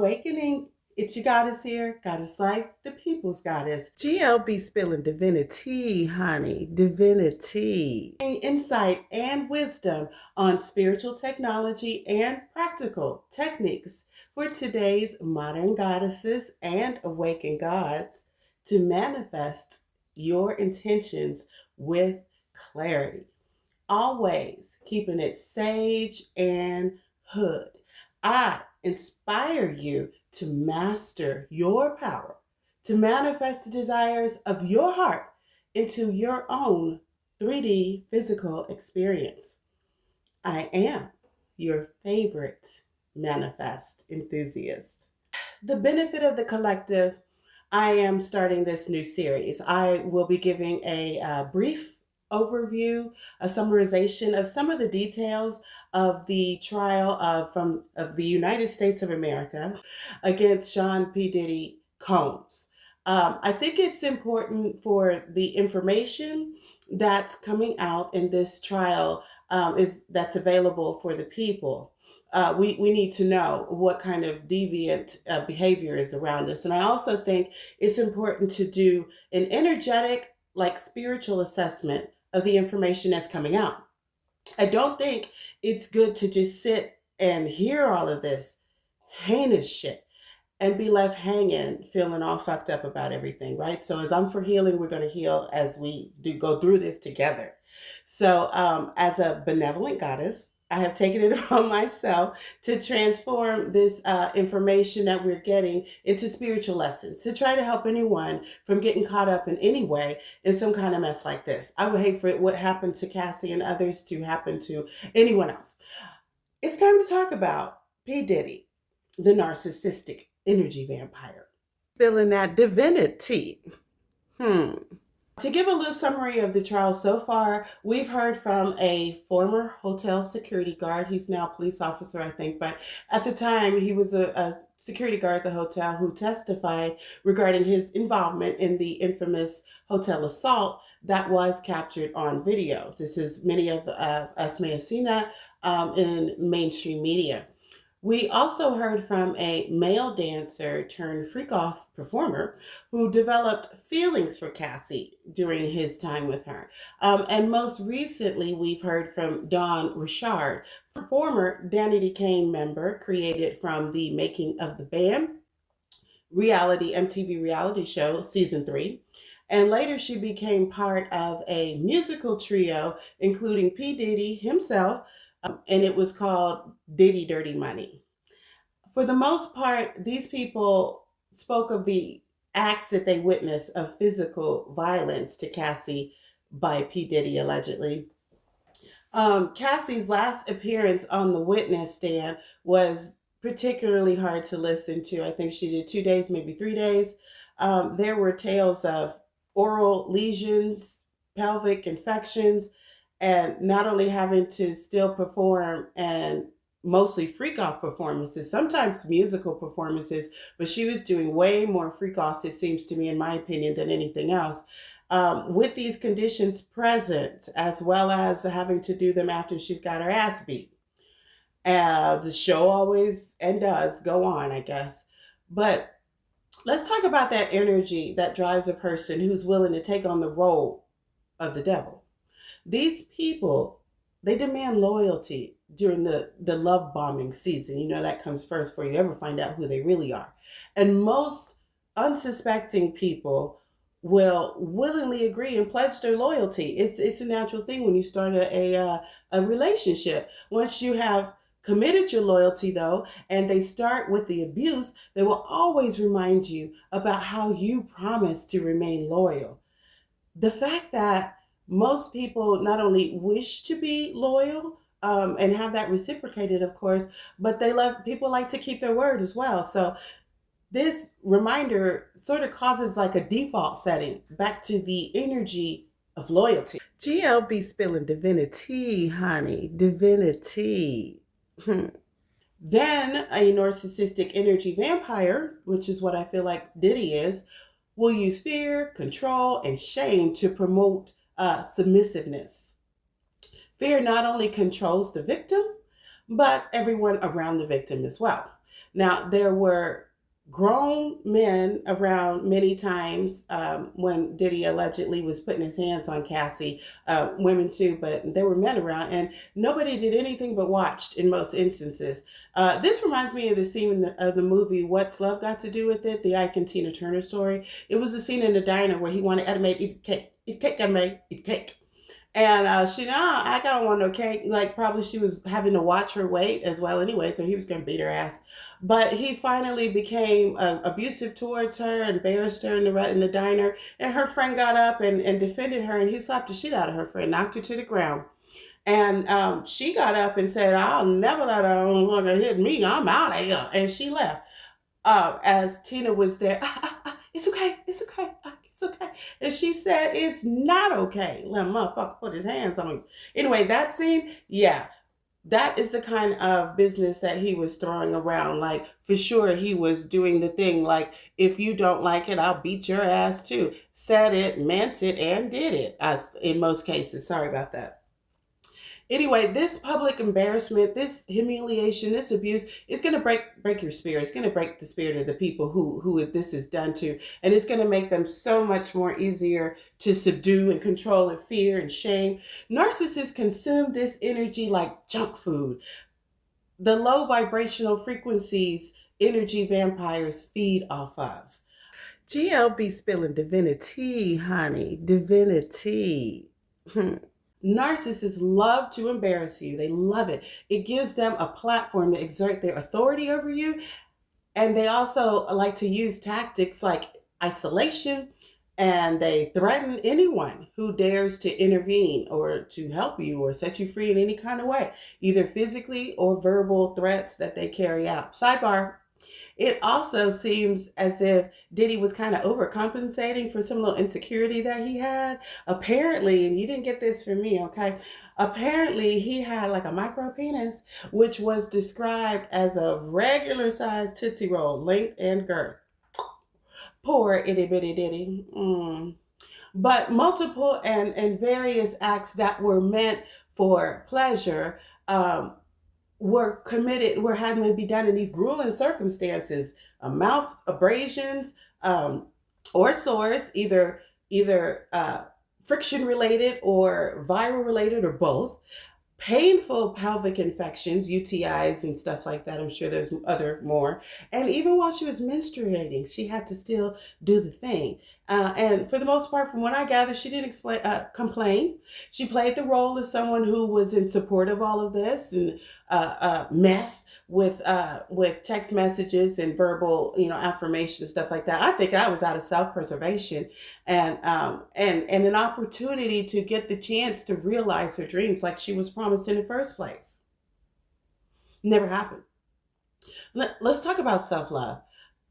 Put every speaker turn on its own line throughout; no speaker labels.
awakening. It's your goddess here, Goddess Life, the people's goddess. GLB spilling divinity, honey, divinity. Insight and wisdom on spiritual technology and practical techniques for today's modern goddesses and awakened gods to manifest your intentions with clarity. Always keeping it sage and hood. I inspire you to master your power, to manifest the desires of your heart into your own 3D physical experience. I am your favorite manifest enthusiast. The benefit of the collective, I am starting this new series. I will be giving a brief overview, a summarization of some of the details of the trial of the United States of America against Sean P. Diddy Combs. I think it's important for the information that's coming out in this trial is that's available for the people. We need to know what kind of deviant behavior is around us. And I also think it's important to do an energetic, like spiritual assessment of the information that's coming out. I don't think it's good to just sit and hear all of this heinous shit and be left hanging, feeling all fucked up about everything, right? So as I'm for healing, we're going to heal as we do go through this together. So as a benevolent goddess, I have taken it upon myself to transform this information that we're getting into spiritual lessons to try to help anyone from getting caught up in any way in some kind of mess like this. I would hate for what happened to Cassie and others to happen to anyone else. It's time to talk about P. Diddy, the narcissistic energy vampire. Spilling that divinity. To give a little summary of the trial so far, we've heard from a former hotel security guard. He's now a police officer, I think, but at the time he was a security guard at the hotel who testified regarding his involvement in the infamous hotel assault that was captured on video. This is, many of us may have seen that in mainstream media. We also heard from a male dancer turned freak off performer who developed feelings for Cassie during his time with her. And most recently, we've heard from Dawn Richard, former Danity Kane member created from the Making of the Band MTV reality show, season 3. And later she became part of a musical trio, including P. Diddy himself, and it was called Diddy Dirty Money. For the most part, these people spoke of the acts that they witnessed of physical violence to Cassie by P. Diddy, allegedly. Cassie's last appearance on the witness stand was particularly hard to listen to. I think she did 2 days, maybe 3 days. There were tales of oral lesions, pelvic infections, and not only having to still perform and mostly freak off performances, sometimes musical performances, but she was doing way more freak offs, it seems to me, in my opinion, than anything else. With these conditions present, as well as having to do them after she's got her ass beat. The show always and does go on, I guess. But let's talk about that energy that drives a person who's willing to take on the role of the devil. These people, they demand loyalty during the love bombing season. You know, that comes first before you ever find out who they really are. And most unsuspecting people will willingly agree and pledge their loyalty. It's a natural thing when you start a relationship. Once you have committed your loyalty, though, and they start with the abuse, they will always remind you about how you promised to remain loyal. The fact that most people not only wish to be loyal and have that reciprocated, of course, but people like to keep their word as well. So this reminder sort of causes like a default setting back to the energy of loyalty. GLB spilling divinity, honey, divinity. Then a narcissistic energy vampire, which is what I feel like Diddy is, will use fear, control, and shame to promote submissiveness. Fear not only controls the victim, but everyone around the victim as well. Now, there were grown men around many times when Diddy allegedly was putting his hands on Cassie, women too, but there were men around, and nobody did anything but watched in most instances. This reminds me of the scene in of the movie What's Love Got to Do with It, the Ike and Tina Turner story. It was the scene in the diner where he wanted Edna Mae to eat cake, Edna Mae, eat cake. And she, no, I don't want no cake. Like, probably she was having to watch her weight as well anyway, so he was going to beat her ass. But he finally became abusive towards her, embarrassed her in the diner. And her friend got up and defended her, and he slapped the shit out of her friend, knocked her to the ground. And she got up and said, I'll never let a motherfucker hit me. I'm out of here. And she left. As Tina was there, it's okay, it's okay, it's okay. And she said, it's not okay. Let a motherfucker put his hands on you. Anyway, that scene, yeah, that is the kind of business that he was throwing around. Like, for sure, he was doing the thing like, if you don't like it, I'll beat your ass too. Said it, meant it, and did it, as in most cases. Sorry about that. Anyway, this public embarrassment, this humiliation, this abuse is going to break your spirit. It's going to break the spirit of the people who this is done to, and it's going to make them so much more easier to subdue and control and fear and shame. Narcissists consume this energy like junk food. The low vibrational frequencies energy vampires feed off of. GLB spilling divinity, honey, divinity. Narcissists love to embarrass you. They love it. It gives them a platform to exert their authority over you. And they also like to use tactics like isolation, and they threaten anyone who dares to intervene or to help you or set you free in any kind of way, either physically or verbal threats that they carry out. Sidebar, it also seems as if Diddy was kind of overcompensating for some little insecurity that he had. Apparently, and you didn't get this from me, okay? Apparently, he had like a micro penis, which was described as a regular sized Tootsie Roll, length and girth. Poor itty bitty Diddy. But multiple and various acts that were meant for pleasure were having to be done in these grueling circumstances, mouth abrasions, or sores, either friction related or viral related or both. Painful pelvic infections, UTIs and stuff like that. I'm sure there's other more. And even while she was menstruating, she had to still do the thing. And for the most part, from what I gather, she didn't complain. She played the role of someone who was in support of all of this and mess with text messages and verbal, affirmation stuff like that. I think I was out of self-preservation and an opportunity to get the chance to realize her dreams like she was promised in the first place. Never happened. Let's talk about self-love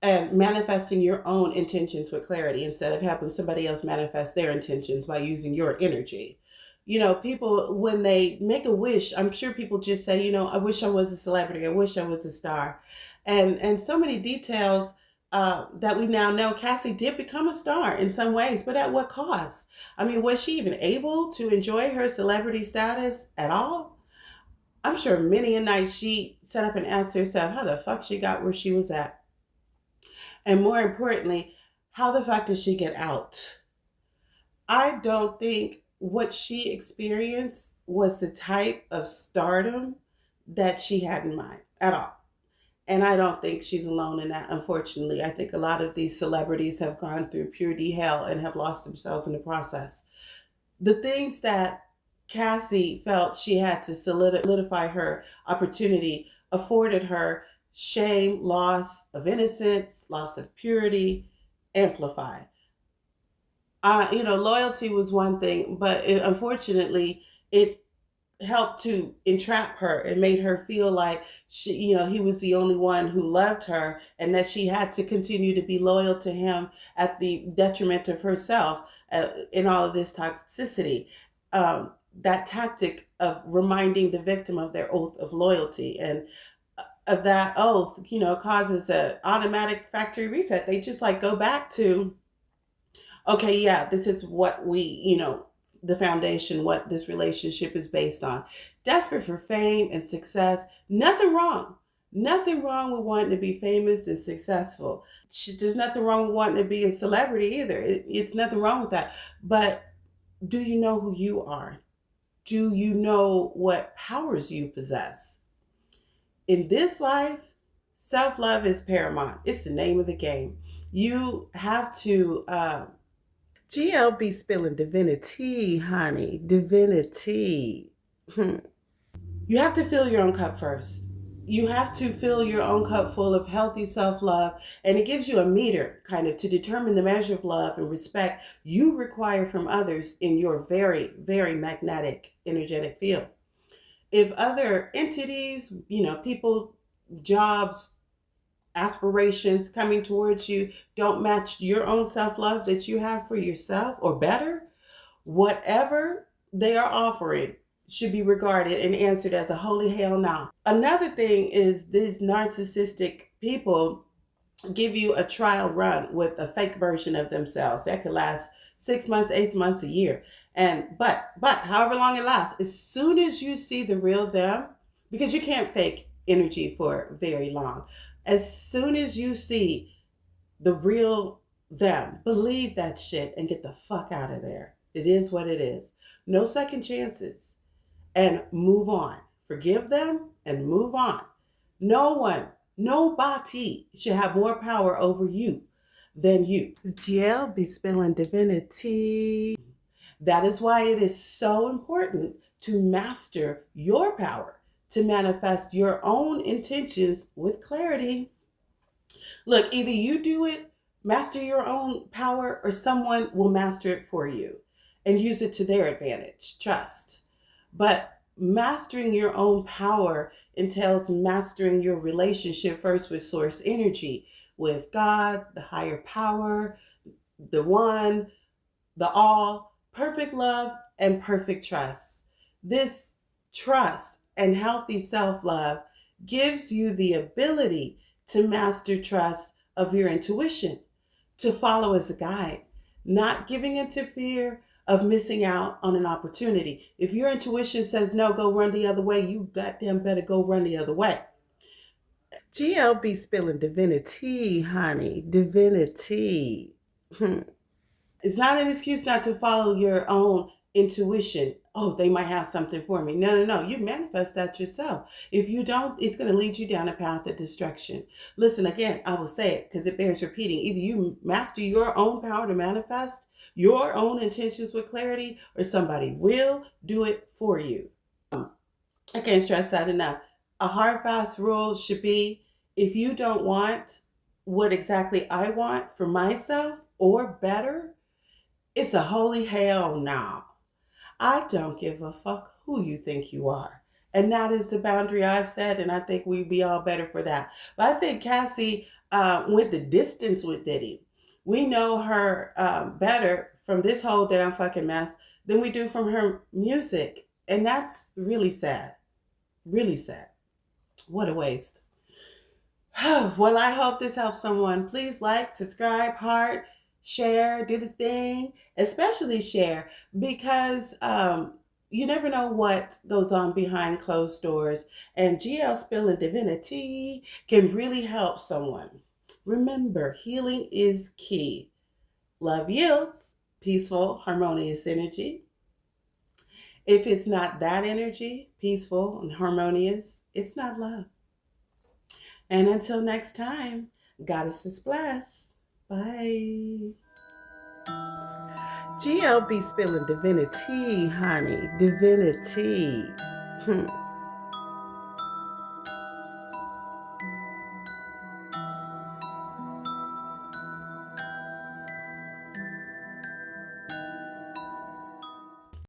and manifesting your own intentions with clarity instead of having somebody else manifest their intentions by using your energy. People, when they make a wish, I'm sure people just say, I wish I was a celebrity. I wish I was a star. And so many details that we now know. Cassie did become a star in some ways, but at what cost? I mean, was she even able to enjoy her celebrity status at all? I'm sure many a night she sat up and asked herself how the fuck she got where she was at. And more importantly, how the fuck did she get out? I don't think what she experienced was the type of stardom that she had in mind at all. And I don't think she's alone in that, unfortunately. I think a lot of these celebrities have gone through purity hell and have lost themselves in the process. The things that Cassie felt she had to solidify her opportunity afforded her shame, loss of innocence, loss of purity, amplified. Loyalty was one thing, but unfortunately, it helped to entrap her and made her feel like he was the only one who loved her, and that she had to continue to be loyal to him at the detriment of herself in all of this toxicity. That tactic of reminding the victim of their oath of loyalty and of that oath, causes an automatic factory reset. They just like go back to, okay, yeah, this is what the foundation, what this relationship is based on. Desperate for fame and success, nothing wrong. Nothing wrong with wanting to be famous and successful. There's nothing wrong with wanting to be a celebrity either. It's nothing wrong with that. But do you know who you are? Do you know what powers you possess? In this life, self love is paramount. It's the name of the game. You have to. GLB spilling divinity, honey. Divinity. You have to fill your own cup first. You have to fill your own cup full of healthy self love, and it gives you a meter kind of to determine the measure of love and respect you require from others in your very, very magnetic, energetic field. If other entities, people, jobs, aspirations coming towards you don't match your own self love that you have for yourself or better, whatever they are offering should be regarded and answered as a holy hell no. Another thing is these narcissistic people give you a trial run with a fake version of themselves that could last 6 months, 8 months, a year. And but however long it lasts, as soon as you see the real them, because you can't fake energy for very long, as soon as you see the real them, believe that shit and get the fuck out of there. It is what it is. No second chances. And move on. Forgive them and move on. No one, nobody should have more power over you than you. GL be spilling divinity. That is why it is so important to master your power, to manifest your own intentions with clarity. Look, either you do it, master your own power, or someone will master it for you and use it to their advantage. Trust. But mastering your own power entails mastering your relationship first with source energy, with God, the higher power, the one, the all, perfect love, and perfect trust. This trust and healthy self love gives you the ability to master trust of your intuition, to follow as a guide, not giving into fear of missing out on an opportunity. If your intuition says no, go run the other way, you goddamn better go run the other way. GLB spilling divinity, honey. Divinity. It's not an excuse not to follow your own intuition. Oh, they might have something for me. No, no, no. You manifest that yourself. If you don't, it's going to lead you down a path of destruction. Listen, again, I will say it because it bears repeating. Either you master your own power to manifest your own intentions with clarity, or somebody will do it for you. I can't stress that enough. A hard, fast rule should be, if you don't want what exactly I want for myself or better, it's a holy hell no. I don't give a fuck who you think you are. And that is the boundary I've set, and I think we'd be all better for that. But I think Cassie went the distance with Diddy. We know her better from this whole damn fucking mess than we do from her music. And that's really sad. Really sad. What a waste. Well, I hope this helps someone. Please like, subscribe, heart, share, do the thing, especially share, because you never know what goes on behind closed doors. And GL Spillin Divinity can really help someone. Remember, healing is key. Love yields peaceful, harmonious energy. If it's not that energy, peaceful and harmonious, it's not love. And until next time, goddesses bless. Bye. GLB spilling divinity, honey. Divinity.